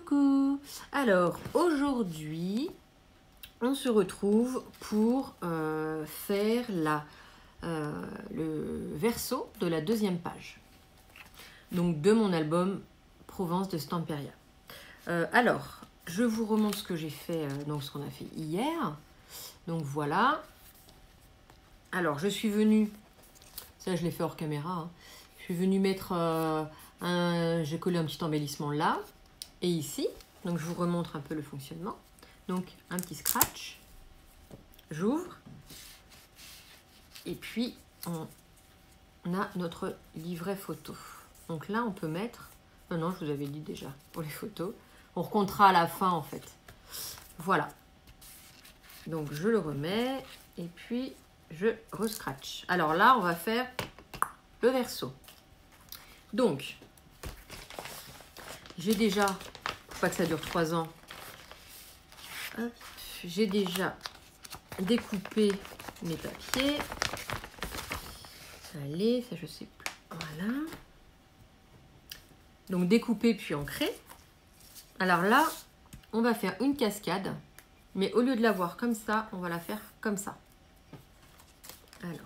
Coucou. Alors aujourd'hui on se retrouve pour faire le verso de la deuxième page, donc de mon album Provence de Stamperia. Alors je vous remontre ce que j'ai fait, donc ce qu'on a fait hier. Donc voilà. Alors je suis venue, ça je l'ai fait hors caméra, hein. Je suis venue mettre j'ai collé un petit embellissement là et ici. Donc je vous remontre un peu le fonctionnement. Donc un petit scratch, j'ouvre et puis on a notre livret photo. Donc là on peut mettre, non je vous avais dit déjà pour les photos, on recomptera à la fin en fait. Voilà, donc je le remets et puis je rescratch. Alors là on va faire le verso. Donc j'ai déjà, pour pas que ça dure 3 ans, j'ai déjà découpé mes papiers. Allez, ça je sais plus. Voilà. Donc découpé puis ancré. Alors là, on va faire une cascade, mais au lieu de la voir comme ça, on va la faire comme ça. Alors.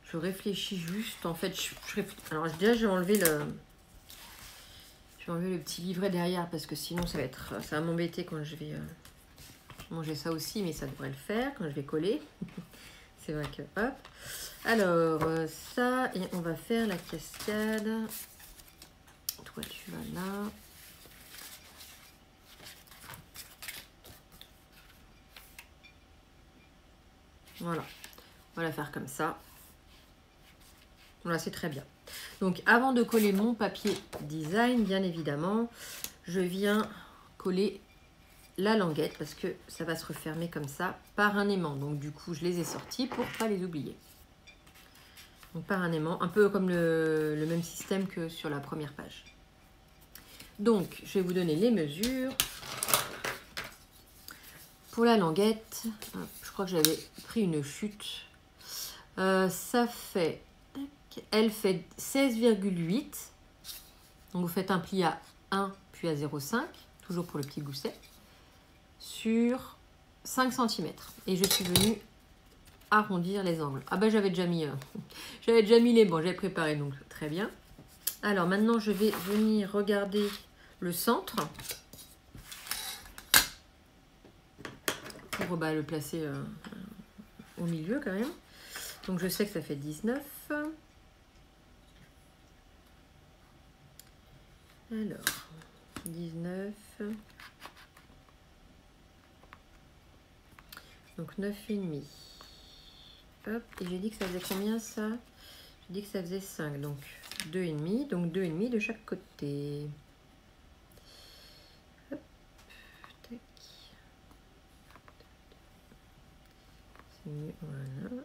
Je réfléchis juste. En fait, alors déjà, je vais enlever le petit livret derrière parce que sinon, ça va m'embêter quand je vais manger ça aussi, mais ça devrait le faire quand je vais coller. C'est vrai que, hop. Alors, ça, et on va faire la cascade. Toi, tu vas là. Voilà. On va la faire comme ça. Voilà, c'est très bien. Donc, avant de coller mon papier design, bien évidemment, je viens coller la languette parce que ça va se refermer comme ça par un aimant. Donc, du coup, je les ai sortis pour ne pas les oublier. Donc, par un aimant, un peu comme le même système que sur la première page. Donc, je vais vous donner les mesures. Pour la languette, je crois que j'avais pris une chute. Ça fait... Elle fait 16,8. Donc vous faites un pli à 1 puis à 0,5, toujours pour le petit gousset, sur 5 cm. Et je suis venue arrondir les angles. Ah ben j'avais déjà mis les bons, j'avais préparé, donc très bien. Alors maintenant je vais venir regarder le centre pour le placer au milieu quand même. Donc je sais que ça fait 19. Alors, 19, donc 9,5. Hop, et j'ai dit que ça faisait combien ça? J'ai dit que ça faisait 5, donc 2,5, donc 2,5 de chaque côté. Hop, tac. C'est mieux, voilà.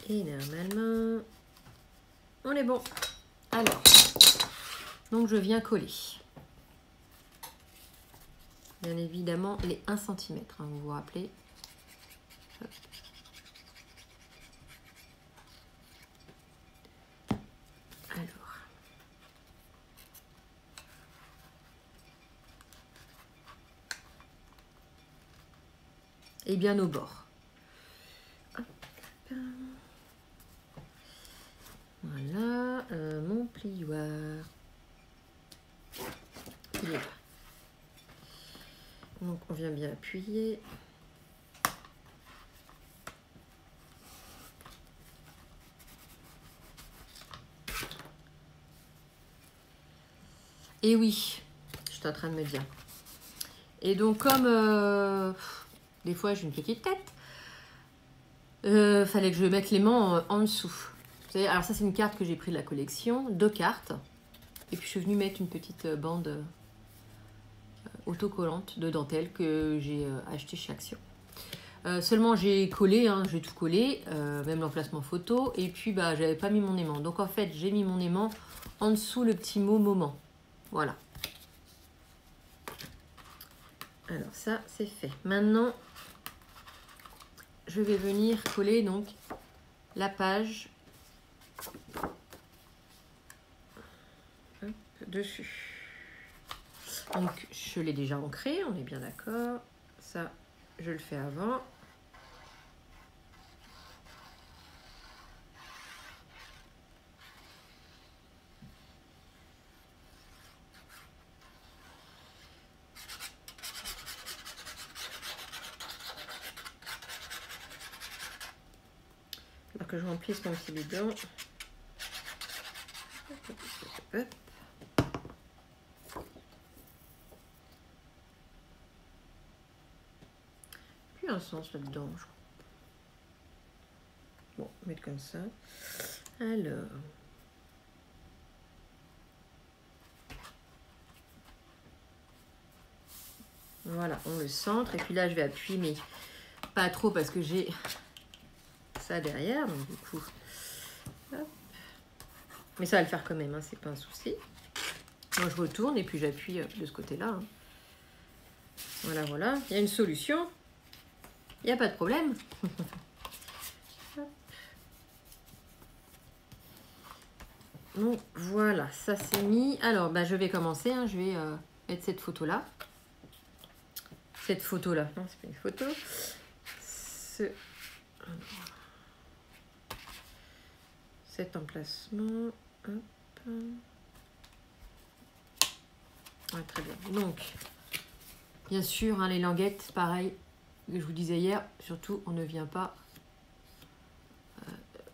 Et normalement, on est bon. Alors, donc je viens coller. Bien évidemment, les 1 cm, hein, vous vous rappelez. Hop. Alors. Et bien au bord. Hop. Voilà, mon plioir. Il est là. Donc on vient bien appuyer. Et oui, je suis en train de me dire. Et donc comme des fois j'ai une petite tête, fallait que je mette l'aimant en dessous. Alors ça c'est une carte que j'ai pris de la collection, 2 cartes. Et puis je suis venue mettre une petite bande autocollante de dentelle que j'ai acheté chez Action. Seulement j'ai collé, hein, j'ai tout collé, même l'emplacement photo. Et puis j'avais pas mis mon aimant. Donc en fait j'ai mis mon aimant en dessous le petit mot moment. Voilà. Alors ça c'est fait. Maintenant je vais venir coller donc la page dessus. Donc je l'ai déjà ancré, on est bien d'accord. Ça, je le fais avant. Alors que je remplisse mon petit bidon. Plus un sens là-dedans, je crois. Bon, mettre comme ça. Alors. Voilà, on le centre. Et puis là, je vais appuyer, mais pas trop parce que j'ai ça derrière. Donc du coup, hop. Mais ça va le faire quand même, hein, c'est pas un souci. Moi, je retourne et puis j'appuie de ce côté-là. Hein. Voilà, voilà. Il y a une solution. Il n'y a pas de problème. Donc voilà, ça c'est mis. Alors, bah, je vais commencer. Hein, je vais mettre cette photo-là. Cette photo-là. Non, c'est pas une photo. Cet emplacement. Hop. Ouais, très bien. Donc, bien sûr, hein, les languettes, pareil que je vous disais hier, surtout, on ne vient pas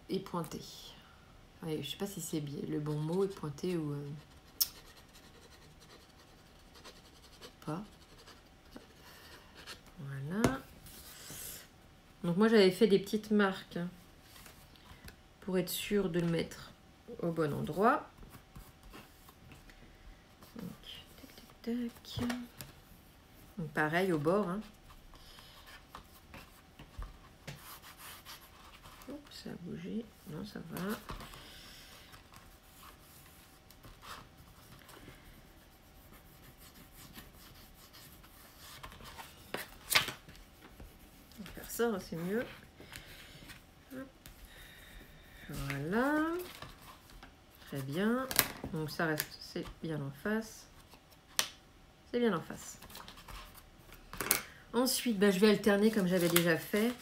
épointer. Ouais, je ne sais pas si c'est le bon mot, épointer ou pas. Voilà. Donc moi, j'avais fait des petites marques hein, pour être sûr de le mettre au bon endroit. Donc, tac, tac, tac. Donc, pareil au bord. Hein. Oh, ça a bougé. Non, ça va. On va faire ça, c'est mieux. Voilà. Très bien. Donc ça reste, c'est bien en face. C'est bien en face. Ensuite, bah, je vais alterner comme j'avais déjà fait.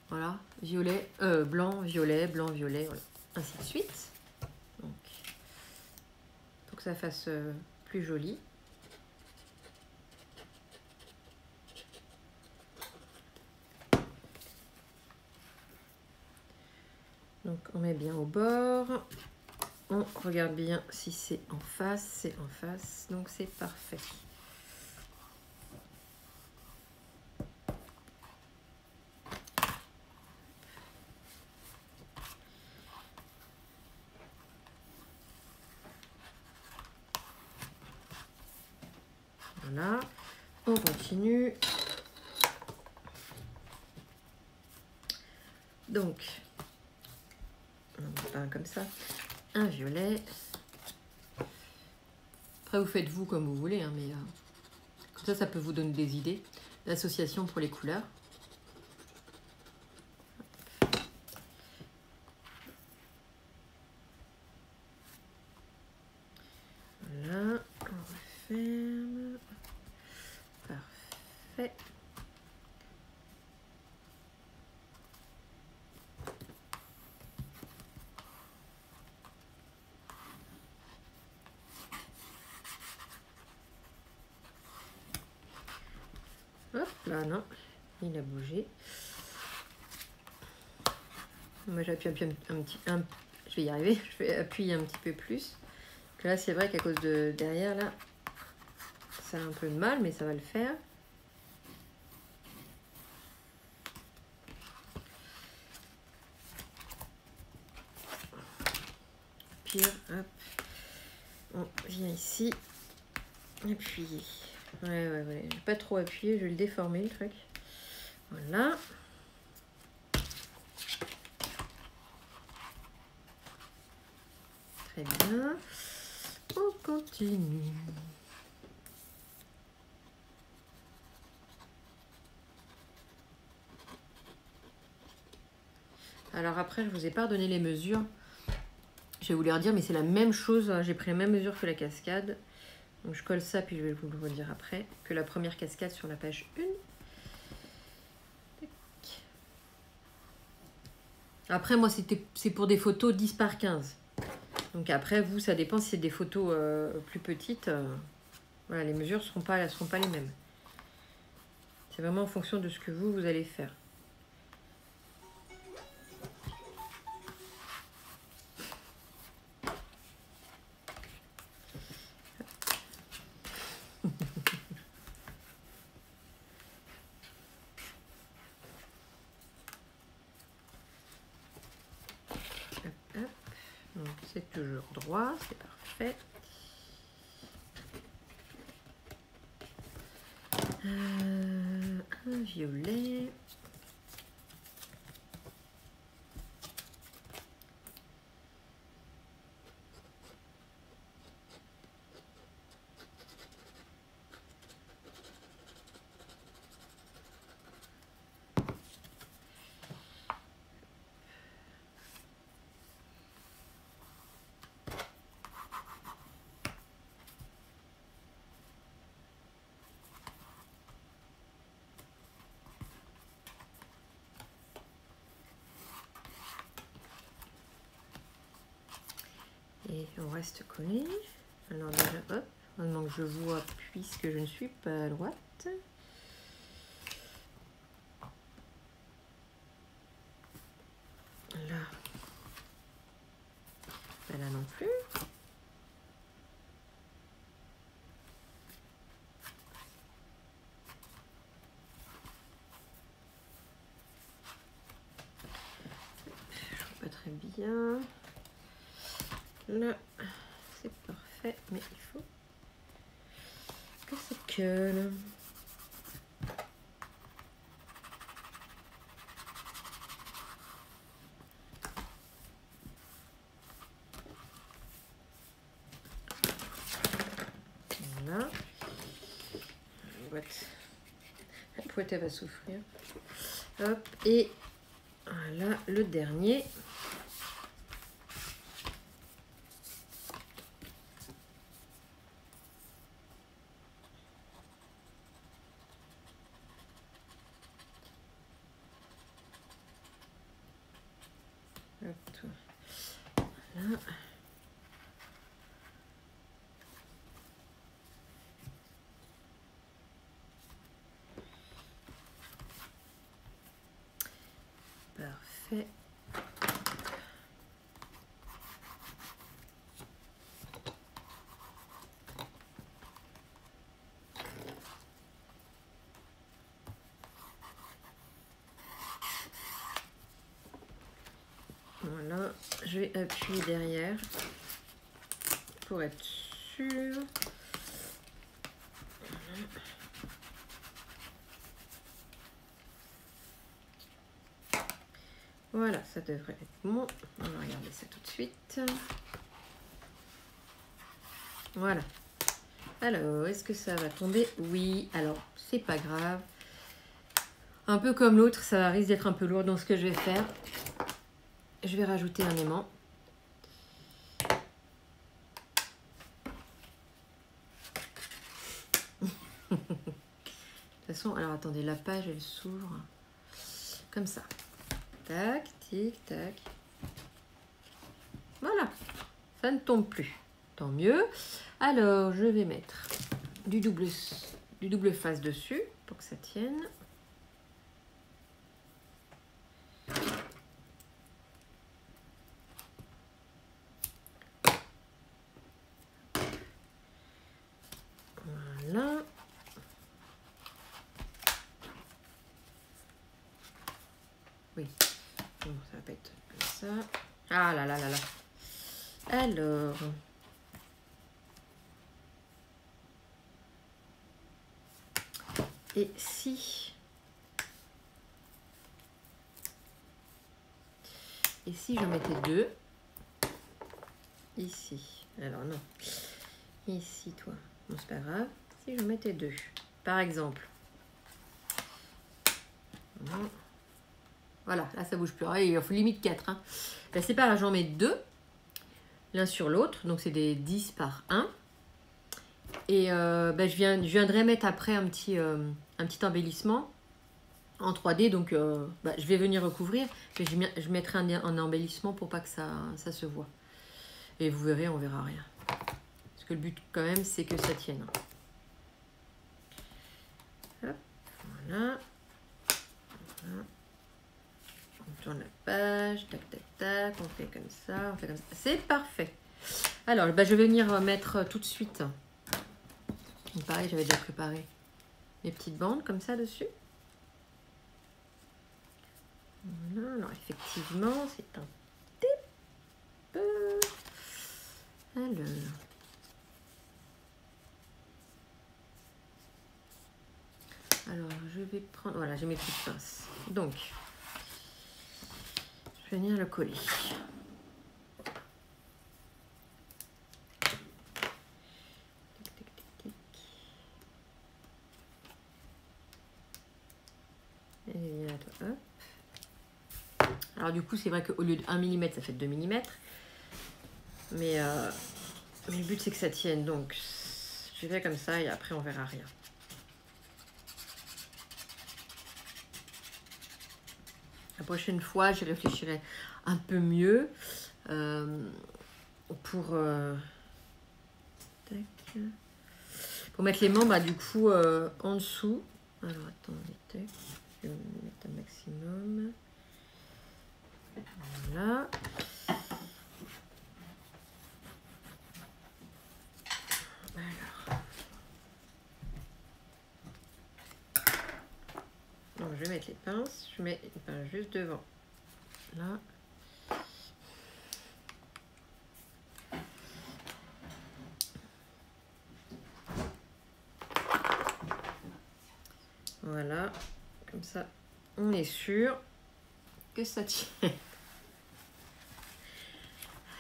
Voilà, violet, blanc, violet, voilà. Ainsi de suite. Donc, pour que ça fasse plus joli. Donc, on met bien au bord. On regarde bien si c'est en face. C'est en face, donc c'est parfait. Voilà, on continue. Donc, on va comme ça, un violet. Après, vous faites vous comme vous voulez, hein, mais comme ça peut vous donner des idées d'association pour les couleurs. Voilà, on referme. Parfait. Hop là, non, il a bougé. Moi j'appuie je vais y arriver, je vais appuyer un petit peu plus. Donc là c'est vrai qu'à cause de derrière là, ça a un peu de mal, mais ça va le faire. Puis hop, on vient ici, appuyer. Ouais. Je vais pas trop appuyer, je vais le déformer le truc. Voilà. Très bien. On continue. Alors après, je vous ai pas redonné les mesures. Je vais vous les redire, mais c'est la même chose. J'ai pris la même mesure que la cascade. Donc je colle ça, puis je vais vous le redire après. Que la première cascade sur la page 1. Après, moi, c'est pour des photos 10 par 15. Donc après, vous, ça dépend si c'est des photos plus petites. Voilà, les mesures ne seront pas les mêmes. C'est vraiment en fonction de ce que vous allez faire. C'est toujours droit, c'est parfait. Un violet. Et on reste collé. Alors déjà, hop, maintenant que je vois, puisque je ne suis pas à droite. Là. Pas là non plus. Je vois pas très bien. Là, c'est parfait, mais il faut que ça colle. Voilà. La boîte, elle va souffrir. Hop, et voilà le dernier. Voilà. Parfait. Voilà, je vais appuyer derrière pour être sûr. Voilà, ça devrait être bon. On va regarder ça tout de suite. Voilà. Alors, est-ce que ça va tomber? Oui. Alors, c'est pas grave. Un peu comme l'autre, ça risque d'être un peu lourd dans ce que je vais faire. Je vais rajouter un aimant. De toute façon, alors attendez, la page elle s'ouvre comme ça. Tac, tic, tac. Voilà, ça ne tombe plus. Tant mieux. Alors, je vais mettre du double face dessus pour que ça tienne. Voilà. Oui, bon, ça va pas être comme ça. Ah là là là là. Alors, et si je mettais deux ici? Alors non. Ici, toi. Bon, c'est pas grave. Si je mettais deux, par exemple. Voilà, là ça bouge plus. Ah, il en faut limite 4. Hein. Là c'est pareil, j'en mets 2, l'un sur l'autre. Donc c'est des 10 par 1. Et je viendrai mettre après un petit embellissement en 3D. Donc je vais venir recouvrir. Mais je mettrai un embellissement pour pas que ça se voit. Et vous verrez, on verra rien. Parce que le but quand même, c'est que ça tienne. Hop, voilà. On tourne la page, tac, tac, tac, on fait comme ça, C'est parfait. Alors, je vais venir mettre tout de suite. Donc, pareil, j'avais déjà préparé mes petites bandes comme ça dessus. Voilà, alors effectivement, c'est un petit peu... Alors, je vais prendre... Voilà, j'ai mes petites pinces. Donc, je vais venir le coller. Et hop. Alors, du coup, c'est vrai qu'au lieu de 1 mm, ça fait 2 mm. Mais le but, c'est que ça tienne. Donc, je fais comme ça et après, on verra rien. La prochaine fois, j'y réfléchirai un peu mieux pour mettre les membres, du coup, en dessous. Alors, attendez, tac. Je vais mettre un maximum. Voilà. Alors. Donc, je vais mettre les pinces. Je mets les pinces juste devant. Là. Voilà. Comme ça, on est sûr que ça tient.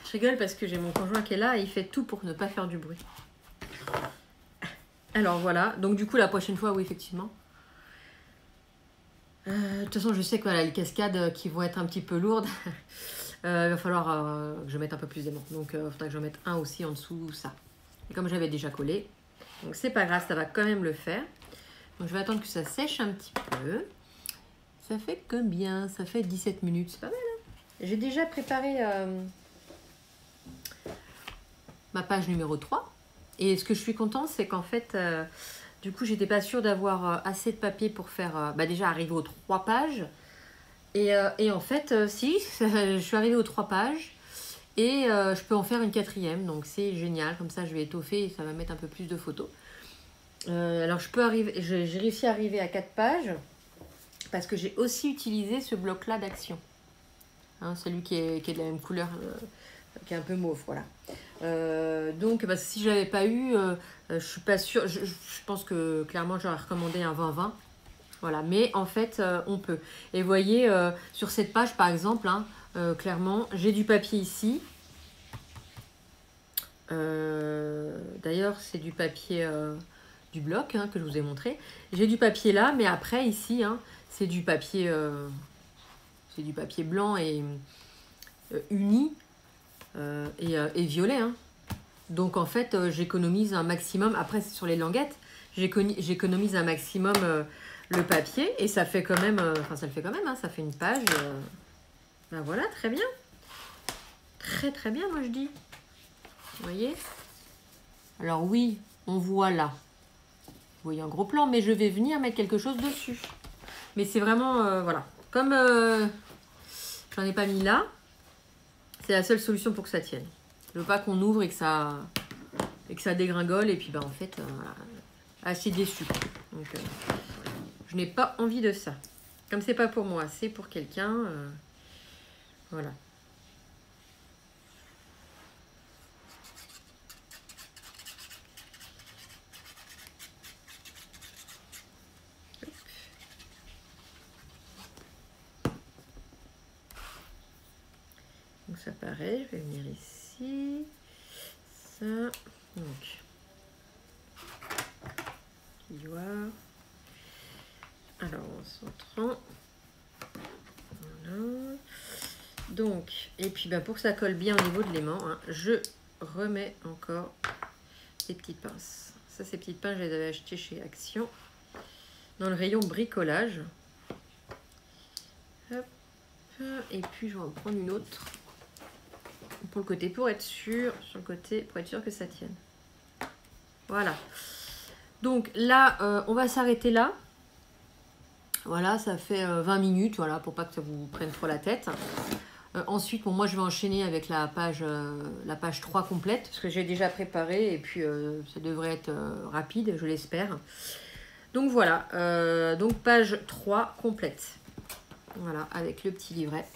Je rigole parce que j'ai mon conjoint qui est là et il fait tout pour ne pas faire du bruit. Alors voilà, donc du coup la prochaine fois, oui effectivement. De toute façon je sais que voilà, les cascades qui vont être un petit peu lourdes, il va falloir que je mette un peu plus d'aimant. Donc il faudra que j'en mette un aussi en dessous, ça. Et comme j'avais déjà collé, donc c'est pas grave, ça va quand même le faire. Donc je vais attendre que ça sèche un petit peu. Ça fait combien? Ça fait 17 minutes, c'est pas mal. Hein, j'ai déjà préparé ma page numéro 3. Et ce que je suis contente, c'est qu'en fait, du coup, j'étais pas sûre d'avoir assez de papier pour faire, déjà arriver aux 3 pages. Et en fait, si, je suis arrivée aux 3 pages. Et je peux en faire une 4e. Donc c'est génial. Comme ça, je vais étoffer et ça va mettre un peu plus de photos. Alors, j'ai réussi à arriver à 4 pages. Parce que j'ai aussi utilisé ce bloc-là d'action. Hein, celui qui est de la même couleur, qui est un peu mauve, voilà. Donc, si je l'avais pas eu, je suis pas sûre. Je pense que clairement, j'aurais recommandé un 20-20. Voilà, mais en fait, on peut. Et vous voyez, sur cette page, par exemple, hein, clairement, j'ai du papier ici. D'ailleurs, c'est du papier du bloc hein, que je vous ai montré. J'ai du papier là, mais après, ici, hein, c'est du papier blanc et uni et violet. Hein. Donc en fait, j'économise un maximum. Après, sur les languettes, j'économise un maximum le papier et ça fait quand même. Ça le fait quand même. Hein, ça fait une page. Ben voilà, très bien. Très très bien, moi je dis. Vous voyez? Alors oui, on voit là. Vous voyez un gros plan, mais je vais venir mettre quelque chose dessus. Mais c'est vraiment, voilà. Comme j'en ai pas mis là, c'est la seule solution pour que ça tienne. Je veux pas qu'on ouvre et que ça dégringole. Et puis, en fait, assez déçu. Donc, je n'ai pas envie de ça. Comme c'est pas pour moi, c'est pour quelqu'un. Voilà. Donc ça pareil, je vais venir ici, ça, donc, alors en centrant, Donc, et puis pour que ça colle bien au niveau de l'aimant, hein, je remets encore les petites pinces. Ça, ces petites pinces, je les avais achetées chez Action, dans le rayon bricolage. Hop. Et puis, je vais en prendre une autre pour le côté, pour être sûr, sur le côté, pour être sûr que ça tienne. Voilà. Donc là, on va s'arrêter là. Voilà, ça fait 20 minutes, voilà, pour pas que ça vous prenne trop la tête. Ensuite, bon, moi, je vais enchaîner avec la page 3 complète, parce que j'ai déjà préparé, et puis ça devrait être rapide, je l'espère. Donc voilà, donc page 3 complète. Voilà, avec le petit livret.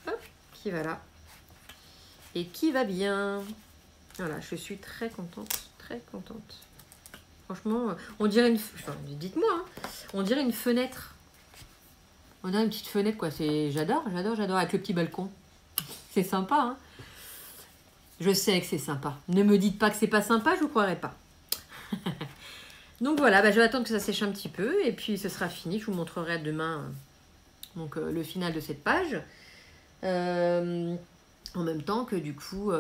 Hop, qui va là. Et qui va bien. Voilà, je suis très contente, très contente. Franchement, on dirait une... Enfin, dites-moi, hein, on dirait une fenêtre. On dirait une petite fenêtre, quoi. J'adore, j'adore, j'adore. Avec le petit balcon. C'est sympa, hein. Je sais que c'est sympa. Ne me dites pas que c'est pas sympa, je vous croirai pas. Donc voilà, je vais attendre que ça sèche un petit peu. Et puis, ce sera fini. Je vous montrerai demain donc, le final de cette page. En même temps que, du coup,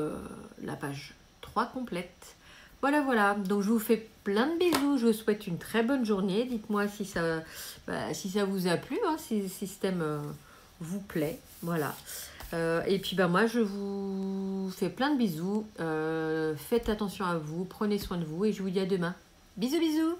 la page 3 complète. Voilà, voilà. Donc, je vous fais plein de bisous. Je vous souhaite une très bonne journée. Dites-moi si ça vous a plu, hein, si le système vous plaît. Voilà. Et puis, moi, je vous fais plein de bisous. Faites attention à vous. Prenez soin de vous. Et je vous dis à demain. Bisous, bisous.